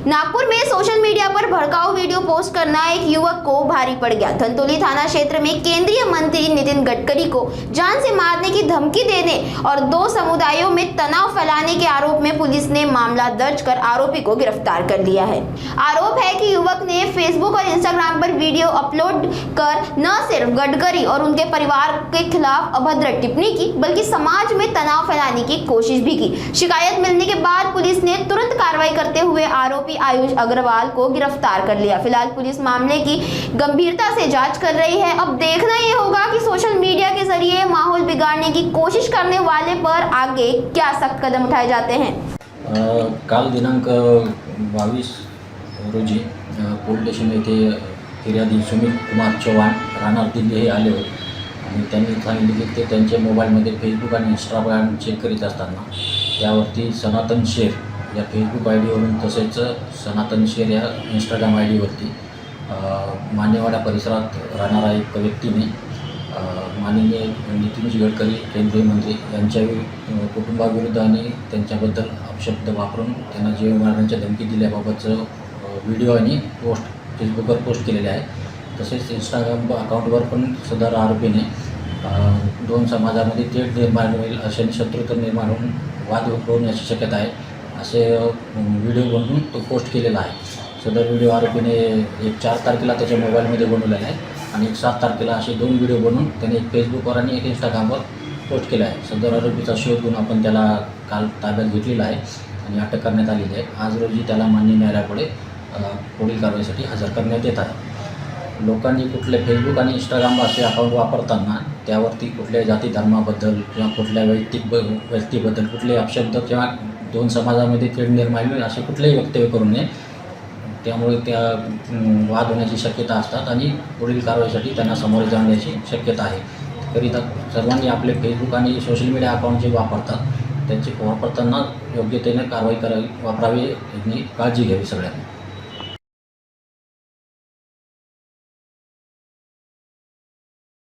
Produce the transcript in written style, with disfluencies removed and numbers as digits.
नागपुर में social media पर भड़काऊ video post करना एक युवक को भारी पड़ गया। धनतोली थाना क्षेत्र में केंद्रीय मंत्री नितिन गडकरी को जान से मारने की धमकी देने और दो समुदायों में तनाव फैलाने के आरोप में पुलिस ने मामला दर्ज कर आरोपी को गिरफ्तार कर लिया है। आरोप है कि युवक ने फेसबुक और इंस्टाग्राम पर वीडियो अपलोड कर न सिर्फ गडकरी और उनके परिवार के खिलाफ अभद्र टिप्पणी की, बल्कि समाज में तनाव फैलाने की कोशिश भी की। शिकायत मिलने के बाद पुलिस ने तुरंत कार्रवाई करते हुए आरोपी आयुष अग्रवाल को गिरफ्तार कर लिया। फिलहाल पुलिस मामले की गंभीरता से जांच कर रही है। अब देखना ये होगा कि सोशल मीडिया के जरिए माहौल बिगाड़ने की कोशिश करने वाले पर आगे क्या सख्त कदम उठाए जाते हैं। काल दिनांक 22 रोजी पोलीस स्टेशन येथे फिर्यादी सुमित कुमार चव्हाण राहणार दिल्ली हे आले होते आणि त्यांनी सांगितले की ते त्यांच्या मोबाईलमध्ये फेसबुक आणि इंस्टाग्राम चेक करीत असताना त्यावरती सनातन शेर या फेसबुक आय डीवरून तसेच सनातन शेर या इंस्टाग्राम आय डीवरती मानेवाडा परिसरात राहणारा एक व्यक्तीने माननीय नितीन गडकरी केंद्रीय मंत्री यांच्या कुटुंबाविरुद्ध आणि त्यांच्याबद्दल अपशब्द वापरून त्यांना जीव मारण्याची धमकी दिल्याबाबतचं व्हिडिओ आणि पोस्ट फेसबुकवर पोस्ट केलेले आहे। तसेच इंस्टाग्राम अकाउंटवर पण सदर आरोपीने दोन समाजामध्ये तेढ निर्माण होईल असे शत्रुत्व निर्माण होऊन वाद उद्भवण्याची शक्यता आहे असे व्हिडिओ बनवून तो पोस्ट केलेला आहे। सदर व्हिडिओ आरोपीने एक 4 तारखेला त्याच्या मोबाईलमध्ये बनवलेला आहे आणि एक 7 तारखेला असे 2 व्हिडिओ बनवून त्याने एक फेसबुकवर आणि एक इंस्टाग्रामवर पोस्ट केला आहे। सदर आरोपीचा शोध घेऊन आपण त्याला काल ताब्यात घेतलेला आहे आणि अटक करण्यात आलेली आहे। आज रोजी त्याला मान्य न्यायालयापुढे पुढील कारवाईसाठी हजर करण्यात येत आहे। लोकांनी कुठले फेसबुक आणि इंस्टाग्राम असे अकाउंट वापरताना त्यावरती कुठल्या जाती धर्माबद्दल किंवा कुठल्या व्यक्तीबद्दल कुठले अपशब्द किंवा दोन समाजामध्ये तेढ निर्माण होईल असे कुठलेही वक्तव्य करू नये। त्यामुळे त्या वाद होण्याची शक्यता असतात आणि पुढील कारवाईसाठी त्यांना सामोरे जाण्याची शक्यता आहे। करिता सर्वांनी आपले फेसबुक आणि सोशल मीडिया अकाउंट जे वापरतात त्यांचे वापरताना योग्यतेने कारवाई वापरावी याची काळजी घ्यावी सगळ्यांनी।